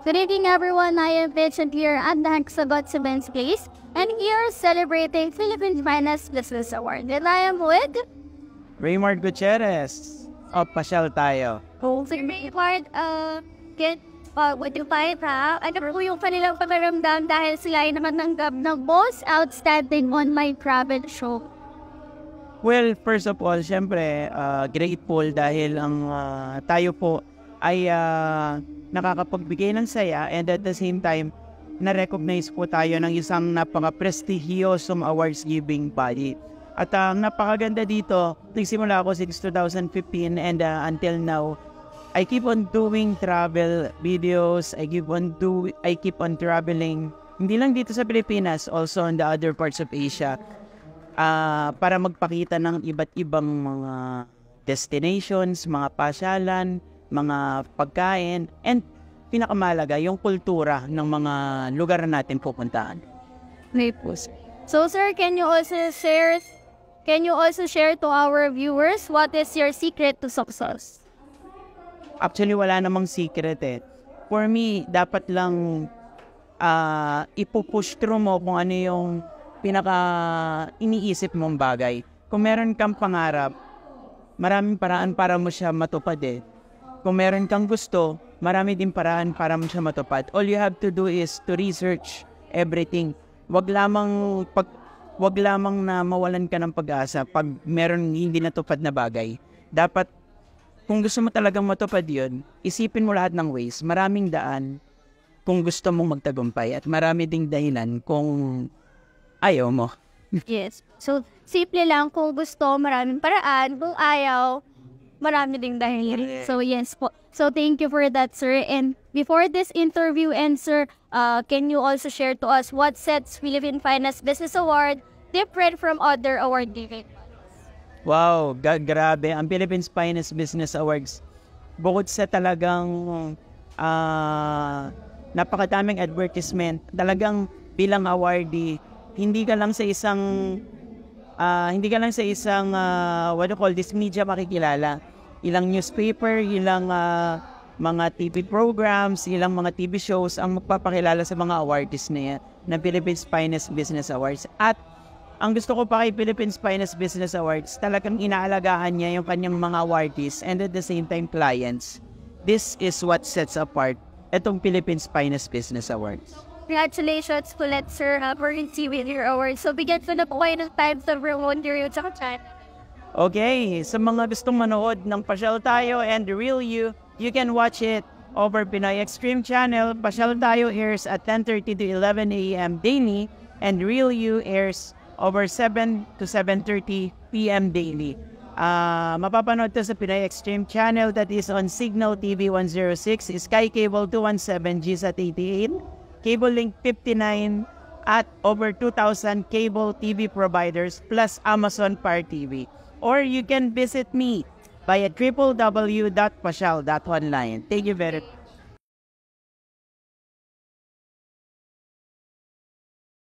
Good evening, everyone. I am Vincent here at the Hexagon Cements Place, and here celebrating Philippines Finest Business Award. And I am with Raymar Gutierrez. O, pasyal tayo. Sir Raymar. What you find, ha? Ano po yung kanilang pagaramdam dahil sila ay namananggap ng Most Outstanding Online Travel Show? Well, first of all, syempre, grateful dahil ang tayo po ay nakakapagbigay ng saya, and at the same time, na-recognize po tayo ng isang napaka-prestigiosong awards-giving body. At ang napakaganda dito, nagsimula ako since 2015 and until now, I keep on doing travel videos, I keep on traveling, hindi lang dito sa Pilipinas, also in the other parts of Asia, para magpakita ng iba't ibang mga destinations, mga pasyalan, mga pagkain, and pinakamalaga, yung kultura ng mga lugar na natin pupuntahan. So sir, can you also share to our viewers what is your secret to success? Actually, wala namang secret eh. For me, dapat lang ipupush through mo kung ano yung pinaka iniisip mong bagay. Kung meron kang pangarap, maraming paraan para mo siya matupad eh. Kung meron kang gusto, marami din paraan para mo siya matupad. All you have to do is to research everything. Wag lamang na mawalan ka ng pag-asa pag meron hindi natupad na bagay. Dapat, kung gusto mo talagang matupad yun, isipin mo lahat ng ways. Maraming daan kung gusto mong magtagumpay at marami ding dahilan kung ayaw mo. Yes. So, simple lang, kung gusto, maraming paraan. Kung ayaw, marami ding dahilan. So, yes po. So, thank you for that, sir. And before this interview ends, sir, can you also share to us what sets Philippine Finest Business Award different from other award giving? Wow, grabe. Ang Philippines Finest Business Awards, bukod sa talagang napakadaming advertisement, talagang bilang awardee, hindi ka lang sa isang what do you call this, media makikilala. Ilang newspaper, ilang mga TV programs, ilang mga TV shows ang magpapakilala sa mga awardees na yan ng Philippines Finest Business Awards. At ang gusto ko pa kay Philippines Finest Business Awards, talagang inaalagaan niya yung kanyang mga awardees and at the same time clients. This is what sets apart itong Philippines Finest Business Awards. Congratulations ulit, sir, for receiving your award. So, bigyan ko na po kayo ng time sa Wonder You tsaka chat. Okay, sa mga gustong manood ng Pasyal Tayo and Real You, you can watch it over Pinoy Extreme Channel. Pasyal Tayo airs at 10:30 to 11 a.m. daily and Real You airs over 7 to 7:30 p.m. daily. Mapapanood to sa Pinoy Extreme Channel, that is on Signal TV 106, Sky Cable 217, GSAT 88, Cable Link 59, at over 2,000 cable TV providers plus Amazon Fire TV. Or you can visit me via www.pasyal.online. Thank you very much.